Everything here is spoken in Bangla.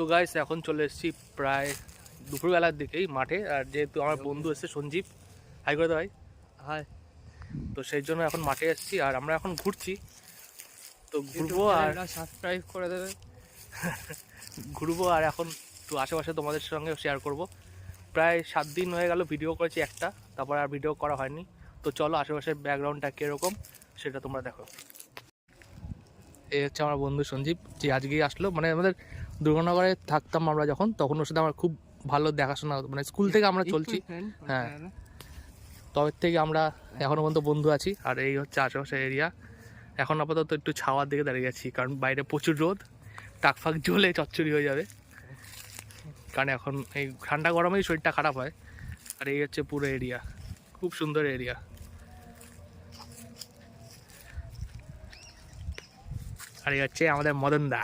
তো গাইস এখন চলে এসেছি প্রায় দুপুরবেলার দিকেই মাঠে। আর যেহেতু আমার বন্ধু এসেছে সঞ্জীব, হাই করে দাও ভাই। হাই। তো সেই জন্য এখন মাঠে এসেছি আর আমরা এখন ঘুরছি। তো ঘুরবো আর সাবস্ক্রাইব করে দেবে। ঘুরবো আর এখন তো আশেপাশে তোমাদের সঙ্গে শেয়ার করব। প্রায় 7 দিন হয়ে গেল ভিডিও করেছি একটা, তারপর আর ভিডিও করা হয়নি। তো চলো আশেপাশের ব্যাকগ্রাউন্ডটা কীরকম সেটা তোমরা দেখো। এই হচ্ছে আমার বন্ধু সঞ্জীব, যে আজকেই আসলো। মানে আমাদের দুর্গানগরে থাকতাম আমরা যখন, তখন ওর সাথে আমার খুব ভালো দেখাশোনা হতো, মানে স্কুল থেকে আমরা চলছি। হ্যাঁ, তবে থেকে আমরা এখনও পর্যন্ত বন্ধু আছি। আর এই হচ্ছে আশেপাশের এরিয়া। এখন আপাতত একটু ছাওয়ার দিকে দাঁড়িয়ে আছি, কারণ বাইরে প্রচুর রোদ, টাক ফাঁক জ্বলে চচ্চড়ি হয়ে যাবে। কারণ এখন এই ঠান্ডা গরমেই শরীরটা খারাপ হয়। আর এই হচ্ছে পুরো এরিয়া, খুব সুন্দর এরিয়া। আর এই হচ্ছে আমাদের মদন দা।